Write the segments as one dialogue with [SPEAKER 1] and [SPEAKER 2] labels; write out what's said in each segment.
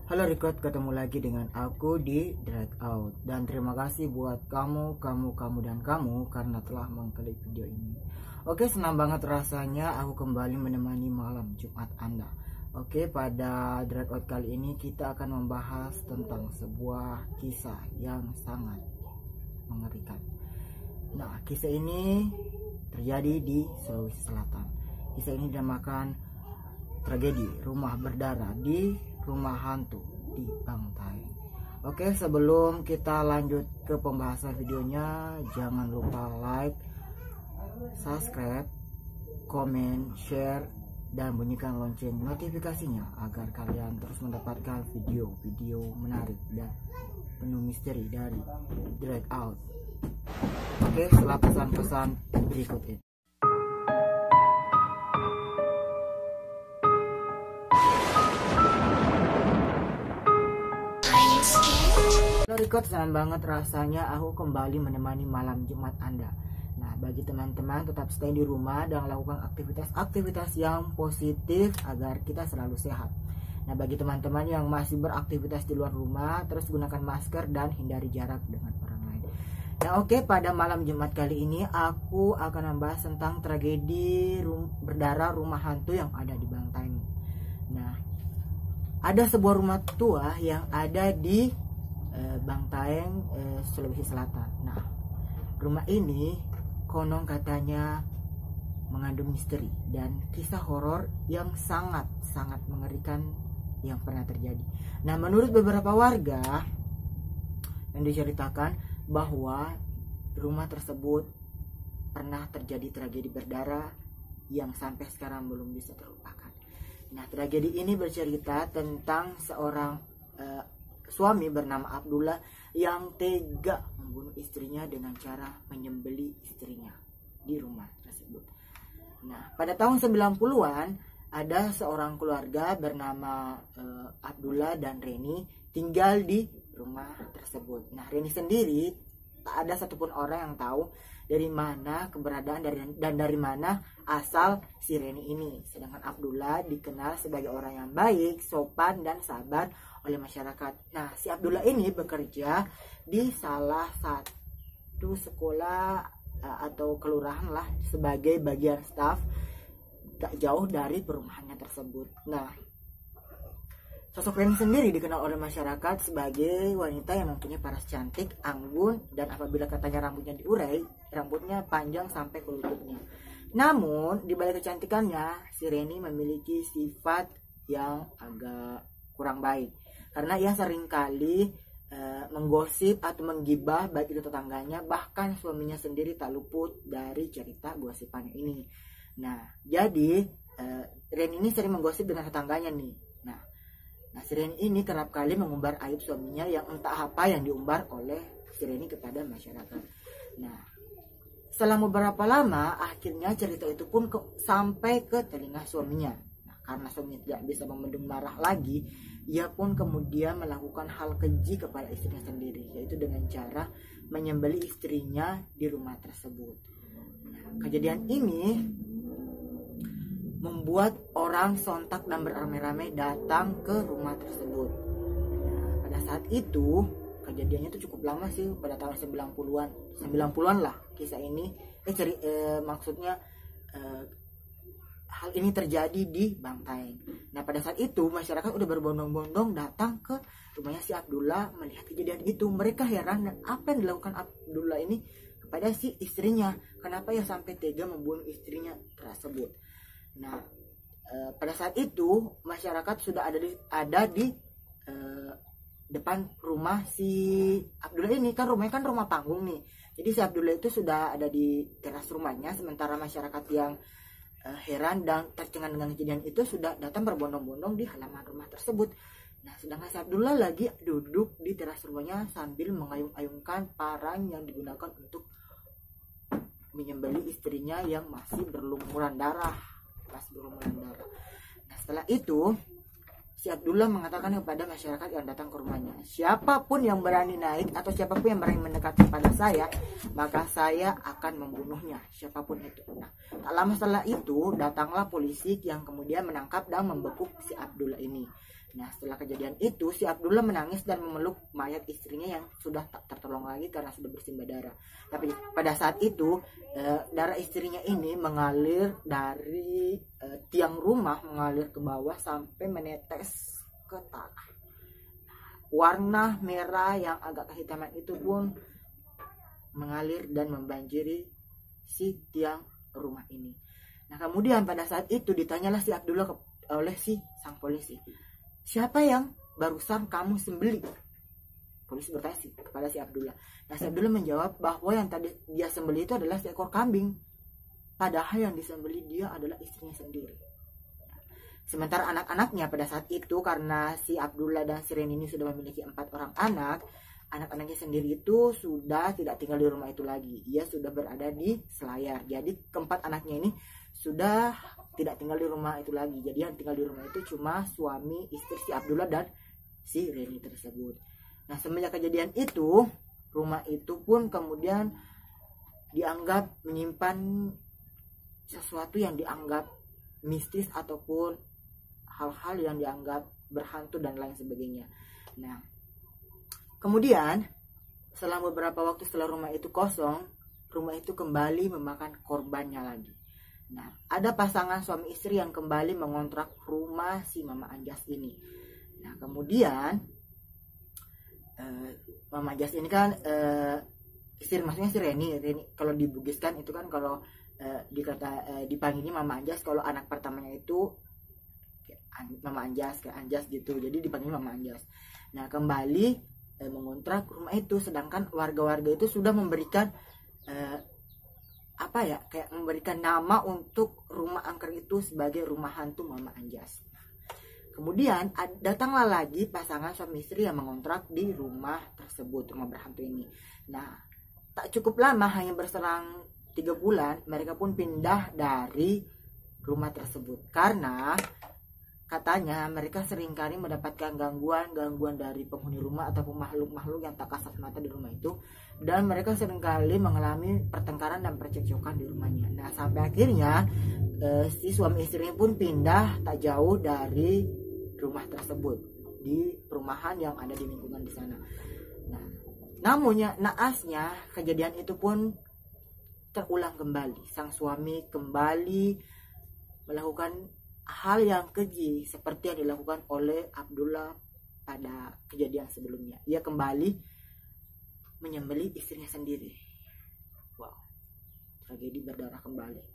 [SPEAKER 1] Halo Record, ketemu lagi dengan aku di Drag Out. Dan terima kasih buat kamu dan kamu karena telah mengklik video ini. Oke, senang banget rasanya aku kembali menemani malam Jumat Anda. Oke, pada Drag Out kali ini kita akan membahas tentang sebuah kisah yang sangat mengerikan. Nah, kisah ini terjadi di Sulawesi Selatan. Kisah ini dinamakan tragedi rumah berdarah di rumah hantu di Bangtaeng. Oke, sebelum kita lanjut ke pembahasan videonya, jangan lupa like, subscribe, komen, share, dan bunyikan lonceng notifikasinya agar kalian terus mendapatkan video-video menarik dan penuh misteri dari Drag Out. Oke, setelah pesan-pesan berikut ini. Record, senang banget rasanya aku kembali menemani malam Jumat Anda. Nah, bagi teman-teman tetap stay di rumah dan lakukan aktivitas-aktivitas yang positif agar kita selalu sehat. Nah, bagi teman-teman yang masih beraktivitas di luar rumah, terus gunakan masker dan hindari jarak dengan orang lain. Nah, oke, pada malam Jumat kali ini aku akan membahas tentang tragedi berdarah rumah hantu yang ada di Bangtaeng. Nah, ada sebuah rumah tua yang ada di Bangtaeng, Sulawesi Selatan. Nah, rumah ini konon katanya mengandung misteri dan kisah horor yang sangat mengerikan yang pernah terjadi. Nah, menurut beberapa warga yang diceritakan bahwa rumah tersebut pernah terjadi tragedi berdarah yang sampai sekarang belum bisa terlupakan. Nah, tragedi ini bercerita tentang seorang suami bernama Abdullah yang tega membunuh istrinya dengan cara menyembelih istrinya di rumah tersebut. Nah, pada tahun 90-an ada seorang keluarga bernama Abdullah dan Reni tinggal di rumah tersebut. Nah, Reni sendiri tak ada satupun orang yang tahu dari mana keberadaan dan dari mana asal si Reni ini. Sedangkan Abdullah dikenal sebagai orang yang baik, sopan, dan sabar oleh masyarakat. Nah, si Abdullah ini bekerja di salah satu sekolah atau kelurahan lah sebagai bagian staf tak jauh dari perumahannya tersebut. Nah, sosok Reni sendiri dikenal oleh masyarakat sebagai wanita yang mempunyai paras cantik, anggun, dan apabila katanya rambutnya diurai, rambutnya panjang sampai ke lututnya. Namun, di balik kecantikannya, si Reni memiliki sifat yang agak kurang baik. Karena ia seringkali menggosip atau menggibah baik itu tetangganya, bahkan suaminya sendiri tak luput dari cerita gosipannya ini. Nah, jadi Reni ini sering menggosip dengan tetangganya nih. Nah, si Reni ini kerap kali mengumbar aib suaminya yang entah apa yang diumbar oleh si Reni kepada masyarakat. Nah, setelah beberapa lama, akhirnya cerita itu pun sampai ke telinga suaminya. Nah, karena suaminya tidak bisa membendung marah lagi, ia pun kemudian melakukan hal keji kepada istrinya sendiri, yaitu dengan cara menyembelih istrinya di rumah tersebut. Nah, kejadian ini membuat orang sontak dan beramai-ramai datang ke rumah tersebut. Nah, pada saat itu kejadiannya itu cukup lama sih, pada tahun 90-an lah kisah ini. Maksudnya hal ini terjadi di Bangtaeng. Nah, pada saat itu masyarakat udah berbondong-bondong datang ke rumahnya si Abdullah melihat kejadian itu. Mereka heran dan apa yang dilakukan Abdullah ini kepada si istrinya. Kenapa ya sampai tega membunuh istrinya tersebut. Nah, pada saat itu masyarakat sudah ada di depan rumah si Abdullah ini. Kan rumahnya kan rumah panggung nih. Jadi si Abdullah itu sudah ada di teras rumahnya, sementara masyarakat yang heran dan tercengang dengan kejadian itu sudah datang berbondong-bondong di halaman rumah tersebut. Nah, sedangkan si Abdullah lagi duduk di teras rumahnya sambil mengayung-ayungkan parang yang digunakan untuk menyembelih istrinya yang masih berlumuran darah. Nah, setelah itu si Abdullah mengatakan kepada masyarakat yang datang ke rumahnya, siapapun yang berani naik atau siapapun yang berani mendekat kepada saya, maka saya akan membunuhnya, siapapun itu. Nah, tak lama setelah itu datanglah polisi yang kemudian menangkap dan membekuk si Abdullah ini. Nah, setelah kejadian itu, si Abdullah menangis dan memeluk mayat istrinya yang sudah tak tertolong lagi karena sudah bersimbah darah. Tapi pada saat itu, darah istrinya ini mengalir dari tiang rumah, mengalir ke bawah sampai menetes ke tanah. Warna merah yang agak kehitaman itu pun mengalir dan membanjiri si tiang rumah ini. Nah, kemudian pada saat itu ditanyalah si Abdullah oleh si sang polisi, siapa yang barusan kamu sembelih? Polisi bertanya kepada si Abdullah. Nah, si Abdullah menjawab bahwa yang tadi dia sembelih itu adalah seekor kambing. Padahal yang disembelih dia adalah istrinya sendiri. Sementara anak-anaknya pada saat itu, karena si Abdullah dan si Reni ini sudah memiliki 4 orang anak, anak-anaknya sendiri itu sudah tidak tinggal di rumah itu lagi. Ia sudah berada di Selayar. Jadi keempat anaknya ini sudah tidak tinggal di rumah itu lagi. Jadi yang tinggal di rumah itu cuma suami, istri si Abdullah dan si Reni tersebut. Nah, semenjak kejadian itu, rumah itu pun kemudian dianggap menyimpan sesuatu yang dianggap mistis ataupun hal-hal yang dianggap berhantu dan lain sebagainya. Nah, kemudian setelah beberapa waktu setelah rumah itu kosong, rumah itu kembali memakan korbannya lagi. Nah, ada pasangan suami istri yang kembali mengontrak rumah si Mama Anjas ini. Nah, kemudian Mama Anjas ini kan istri, maksudnya si Reni kalau di Bugis kan itu kan kalau dipanggilnya Mama Anjas, kalau anak pertamanya itu Mama Anjas, kayak Anjas gitu. Jadi dipanggil Mama Anjas. Nah, kembali mengontrak rumah itu, sedangkan warga-warga itu sudah memberikan kayak memberikan nama untuk rumah angker itu sebagai rumah hantu Mama Anjas. Kemudian datanglah lagi pasangan suami istri yang mengontrak di rumah tersebut, rumah berhantu ini. Nah, tak cukup lama, hanya berselang 3 bulan, mereka pun pindah dari rumah tersebut karena katanya mereka seringkali mendapatkan gangguan dari penghuni rumah ataupun makhluk-makhluk yang tak kasat mata di rumah itu, dan mereka seringkali mengalami pertengkaran dan percekcokan di rumahnya. Nah, sampai akhirnya si suami istrinya pun pindah tak jauh dari rumah tersebut, di perumahan yang ada di lingkungan di sana. Nah, namun naasnya kejadian itu pun terulang kembali. Sang suami kembali melakukan hal yang keji seperti yang dilakukan oleh Abdullah pada kejadian sebelumnya. Ia kembali menyembelih istrinya sendiri. Wow, tragedi berdarah kembali.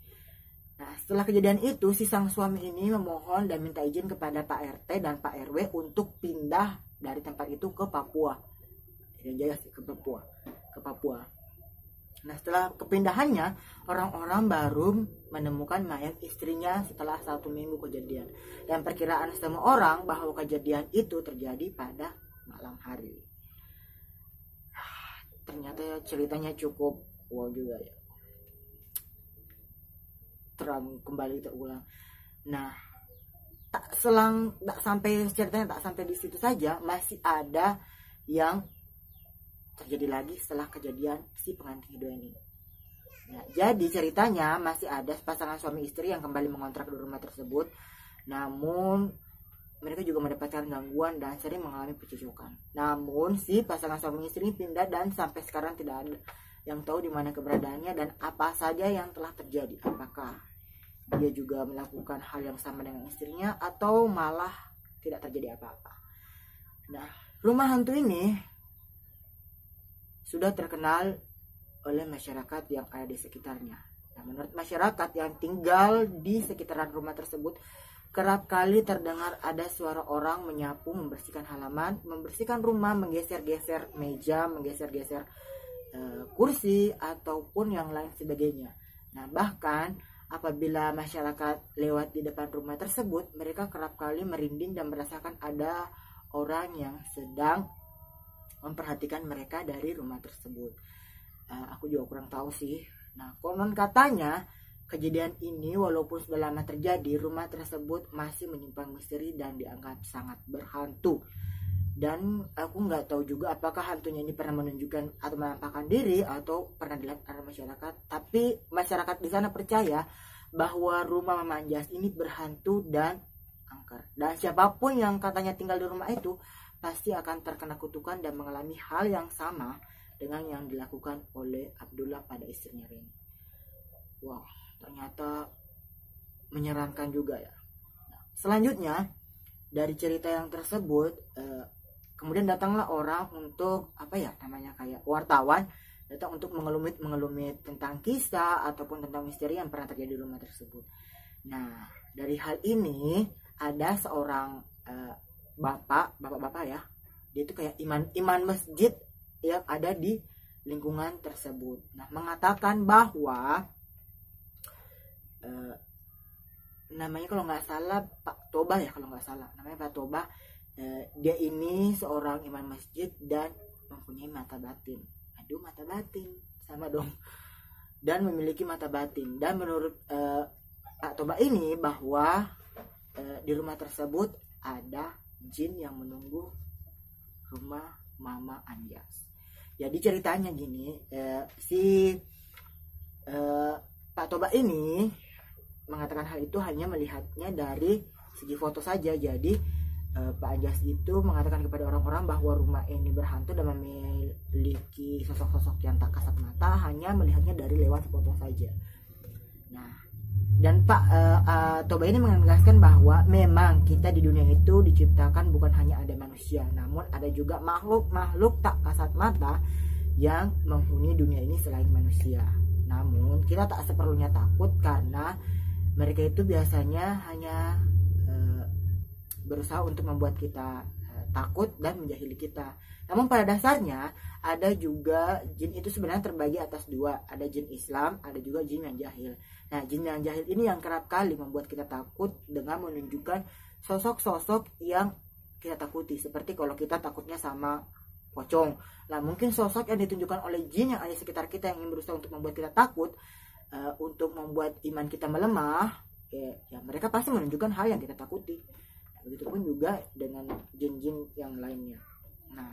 [SPEAKER 1] Nah, setelah kejadian itu, si sang suami ini memohon dan minta izin kepada Pak RT dan Pak RW untuk pindah dari tempat itu ke Papua. Ke Papua. Nah, setelah kepindahannya, orang-orang baru menemukan mayat istrinya setelah 1 minggu kejadian. Dan perkiraan semua orang bahwa kejadian itu terjadi pada malam hari. Ternyata ceritanya cukup wow juga ya. Kembali terulang. Nah, tak sampai di situ saja, masih ada yang terjadi lagi setelah kejadian si pengantin kedua ini. Nah, jadi ceritanya masih ada pasangan suami istri yang kembali mengontrak di rumah tersebut, namun mereka juga mendapatkan gangguan dan sering mengalami percekcokan. Namun si pasangan suami istri ini pindah dan sampai sekarang tidak ada yang tahu di mana keberadaannya dan apa saja yang telah terjadi. Apakah dia juga melakukan hal yang sama dengan istrinya atau malah tidak terjadi apa-apa. Nah, rumah hantu ini sudah terkenal oleh masyarakat yang ada di sekitarnya. Nah, menurut masyarakat yang tinggal di sekitaran rumah tersebut, kerap kali terdengar ada suara orang menyapu, membersihkan halaman, membersihkan rumah, menggeser-geser meja, menggeser-geser kursi, ataupun yang lain sebagainya. Nah, bahkan apabila masyarakat lewat di depan rumah tersebut, mereka kerap kali merinding dan merasakan ada orang yang sedang memperhatikan mereka dari rumah tersebut. Aku juga kurang tahu sih. Nah, konon katanya kejadian ini walaupun sudah lama terjadi, rumah tersebut masih menyimpan misteri dan dianggap sangat berhantu. Dan aku nggak tahu juga apakah hantunya ini pernah menunjukkan atau menampakkan diri atau pernah dilihat oleh masyarakat. Tapi masyarakat di sana percaya bahwa rumah Mama Anjas ini berhantu dan angker. Dan siapapun yang katanya tinggal di rumah itu pasti akan terkena kutukan dan mengalami hal yang sama dengan yang dilakukan oleh Abdullah pada istrinya Reni. Wow, ternyata menyeramkan juga ya. Nah, selanjutnya dari cerita yang tersebut kemudian datanglah orang untuk kayak wartawan datang untuk mengelumit tentang kisah ataupun tentang misteri yang pernah terjadi di rumah tersebut. Nah, dari hal ini ada seorang bapak ya, dia itu kayak imam masjid yang ada di lingkungan tersebut. Nah, mengatakan bahwa namanya kalau nggak salah Pak Toba ya, kalau nggak salah namanya Pak Toba. Dia ini seorang imam masjid dan mempunyai mata batin. Aduh, mata batin sama dong. Dan memiliki mata batin. Dan menurut Pak Toba ini bahwa di rumah tersebut ada jin yang menunggu rumah Mama Anjas. Jadi ceritanya gini, Pak Toba ini mengatakan hal itu hanya melihatnya dari segi foto saja. Jadi Pak Anjas itu mengatakan kepada orang-orang bahwa rumah ini berhantu dan memiliki sosok-sosok yang tak kasat mata, hanya melihatnya dari lewat foto saja. Nah, dan Pak Toba ini menegaskan bahwa memang kita di dunia itu diciptakan bukan hanya ada manusia, namun ada juga makhluk-makhluk tak kasat mata yang menghuni dunia ini selain manusia. Namun kita tak seperlunya takut karena mereka itu biasanya hanya berusaha untuk membuat kita takut dan menjahili kita. Namun pada dasarnya ada juga jin itu sebenarnya terbagi atas dua, ada jin Islam, ada juga jin yang jahil. Nah, jin yang jahil ini yang kerap kali membuat kita takut dengan menunjukkan sosok-sosok yang kita takuti, seperti kalau kita takutnya sama pocong. Nah, mungkin sosok yang ditunjukkan oleh jin yang ada di sekitar kita yang ingin berusaha untuk membuat kita takut, untuk membuat iman kita melemah, ya mereka pasti menunjukkan hal yang kita takuti. Begitupun juga dengan jin-jin yang lainnya. Nah,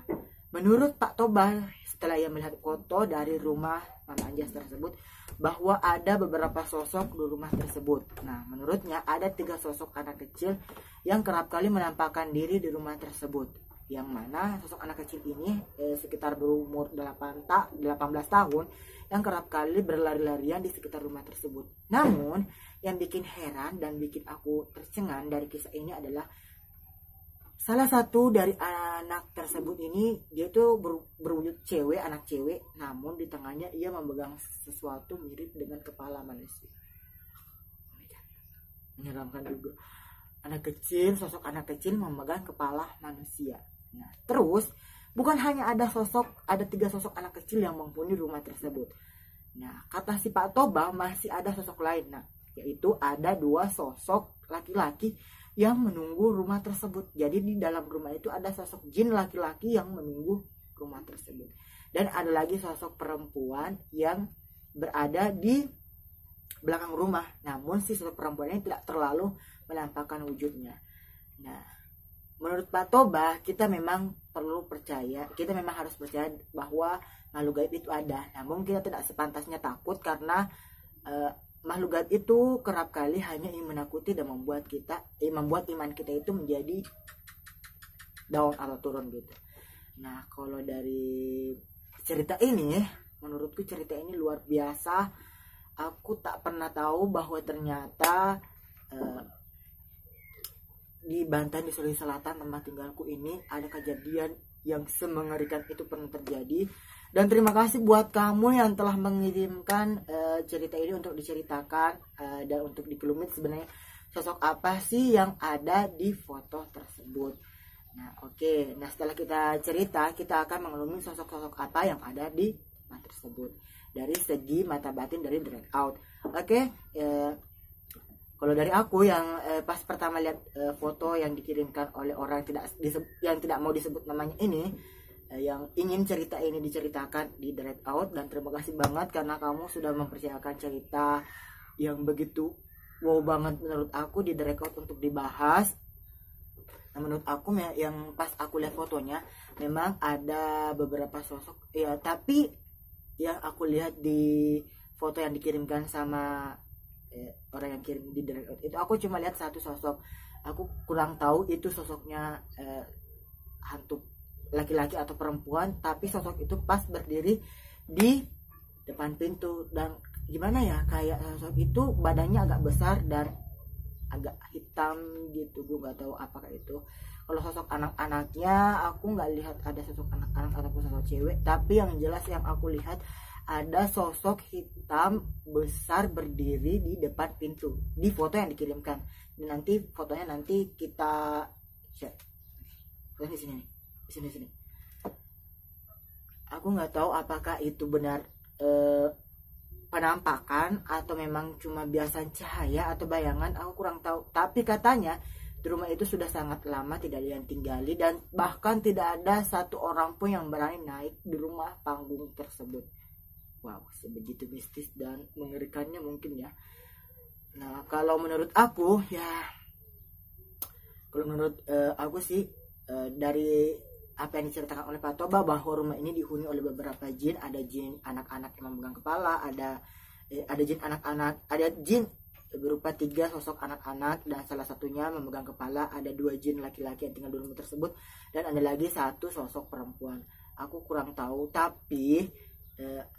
[SPEAKER 1] menurut Pak Toba setelah ia melihat foto dari rumah Mama Anjas tersebut, bahwa ada beberapa sosok di rumah tersebut. Nah, menurutnya ada 3 sosok anak kecil yang kerap kali menampakkan diri di rumah tersebut. Yang mana sosok anak kecil ini sekitar berumur 18 tahun yang kerap kali berlari-larian di sekitar rumah tersebut. Namun yang bikin heran dan bikin aku tercengang dari kisah ini adalah salah satu dari anak tersebut ini, dia itu berwujud cewek, anak cewek, namun di tangannya ia memegang sesuatu mirip dengan kepala manusia. Menyeramkan juga. Sosok anak kecil memegang kepala manusia. Nah, terus bukan hanya ada 3 sosok anak kecil yang menghuni rumah tersebut. Nah, kata si Pak Toba masih ada sosok lain. Nah, yaitu ada 2 sosok laki-laki yang menunggu rumah tersebut. Jadi di dalam rumah itu ada sosok jin laki-laki yang menunggu rumah tersebut. Dan ada lagi sosok perempuan yang berada di belakang rumah. Namun si sosok perempuan ini tidak terlalu menampakkan wujudnya. Nah, menurut Pak Toba, kita memang perlu percaya, kita memang harus percaya bahwa makhluk gaib itu ada. Namun kita tidak sepantasnya takut karena makhluk gaib itu kerap kali hanya ingin menakuti dan membuat iman kita itu menjadi down atau turun gitu. Nah, kalau dari cerita ini, menurutku cerita ini luar biasa. Aku tak pernah tahu bahwa ternyata di Banten, di Sulawesi Selatan, tempat tinggalku ini, ada kejadian yang semengerikan itu pernah terjadi. Dan terima kasih buat kamu yang telah mengirimkan cerita ini untuk diceritakan dan untuk dikelumit sebenarnya sosok apa sih yang ada di foto tersebut. Nah, oke. Nah, setelah kita cerita, kita akan mengelumi sosok-sosok apa yang ada di tempat tersebut dari segi mata batin dari drag out. Oke. Kalau dari aku yang pas pertama lihat foto yang dikirimkan oleh orang yang tidak mau disebut namanya ini, yang ingin cerita ini diceritakan di Direct Out, dan terima kasih banget karena kamu sudah mempercayakan cerita yang begitu wow banget menurut aku di Direct Out untuk dibahas. Nah, menurut aku yang pas aku lihat fotonya memang ada beberapa sosok ya, tapi yang aku lihat di foto yang dikirimkan sama orang yang kirim di Direct Out itu, aku cuma lihat satu sosok. aku kurang tahu itu sosoknya hantu laki-laki atau perempuan, tapi sosok itu pas berdiri di depan pintu. Dan gimana ya, kayak sosok itu badannya agak besar dan agak hitam gitu, gue nggak tahu apakah itu. Kalau sosok anak-anaknya aku nggak lihat ada sosok anak-anak ataupun sosok cewek, tapi yang jelas yang aku lihat ada sosok hitam besar berdiri di depan pintu di foto yang dikirimkan. Dan nanti fotonya nanti kita share. Fotonya di sini nih, di sini. Aku nggak tahu apakah itu benar penampakan atau memang cuma biasa cahaya atau bayangan, aku kurang tahu. Tapi katanya di rumah itu sudah sangat lama tidak ada yang tinggali, dan bahkan tidak ada satu orang pun yang berani naik di rumah panggung tersebut. Wow, sebegitu mistis dan mengerikannya mungkin ya. Nah, kalau menurut aku ya, kalau menurut aku sih dari apa yang diceritakan oleh Pak Toba, bahwa rumah ini dihuni oleh beberapa jin. Ada jin anak-anak yang memegang kepala, ada jin anak-anak, ada jin berupa 3 sosok anak-anak dan salah satunya memegang kepala. Ada 2 jin laki-laki yang tinggal di rumah tersebut, dan ada lagi 1 sosok perempuan. Aku kurang tahu, tapi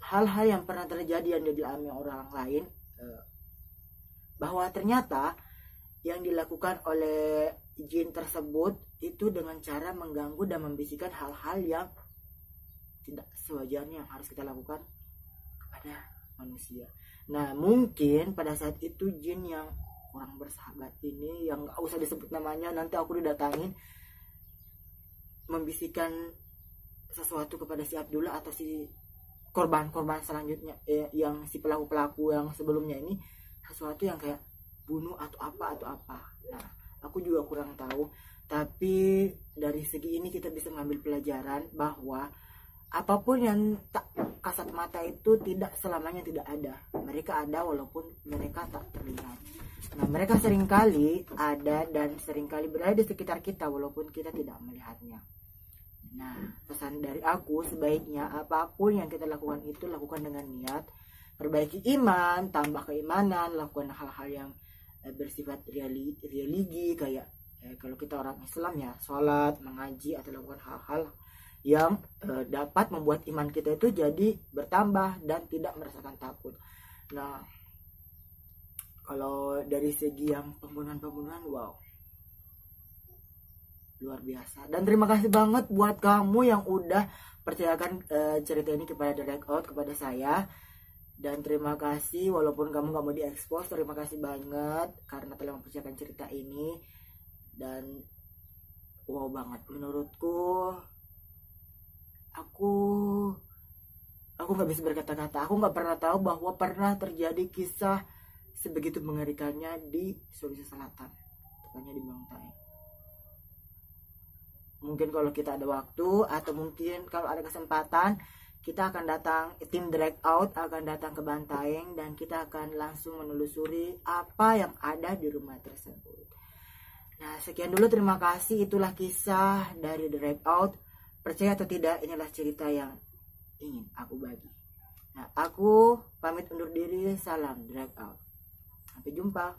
[SPEAKER 1] hal-hal yang pernah terjadi yang dialami orang lain, bahwa ternyata yang dilakukan oleh jin tersebut itu dengan cara mengganggu dan membisikkan hal-hal yang tidak sewajarnya yang harus kita lakukan kepada manusia. Nah, mungkin pada saat itu jin yang kurang bersahabat ini, yang gak usah disebut namanya, nanti aku didatangin, membisikkan sesuatu kepada si Abdullah atau si korban-korban selanjutnya, yang si pelaku-pelaku yang sebelumnya ini, sesuatu yang kayak bunuh atau apa. Nah, aku juga kurang tahu, tapi dari segi ini kita bisa mengambil pelajaran bahwa apapun yang tak kasat mata itu tidak selamanya tidak ada. Mereka ada walaupun mereka tak terlihat. Nah, mereka seringkali ada dan seringkali berada di sekitar kita walaupun kita tidak melihatnya. Nah, pesan dari aku, sebaiknya apapun yang kita lakukan itu lakukan dengan niat, perbaiki iman, tambah keimanan, lakukan hal-hal yang bersifat religi, kayak kalau kita orang Islam ya sholat, mengaji, atau lakukan hal-hal yang dapat membuat iman kita itu jadi bertambah dan tidak merasakan takut. Nah, kalau dari segi yang pembunuhan, wow, luar biasa. Dan terima kasih banget buat kamu yang udah percayakan cerita ini kepada Direct Out, kepada saya. Dan terima kasih, walaupun kamu gak mau diekspos, terima kasih banget karena telah mempercayakan cerita ini. Dan wow banget menurutku. Aku gak bisa berkata-kata. Aku gak pernah tahu bahwa pernah terjadi kisah sebegitu mengerikannya di Sulawesi Selatan, tepatnya di Bangtaeng. Mungkin kalau kita ada waktu, atau mungkin kalau ada kesempatan, kita akan datang, tim Direct Out akan datang ke Bantaeng, dan kita akan langsung menelusuri apa yang ada di rumah tersebut. Nah, sekian dulu, terima kasih. Itulah kisah dari Direct Out. Percaya atau tidak, inilah cerita yang ingin aku bagi. Nah, aku pamit undur diri. Salam Direct Out. Sampai jumpa.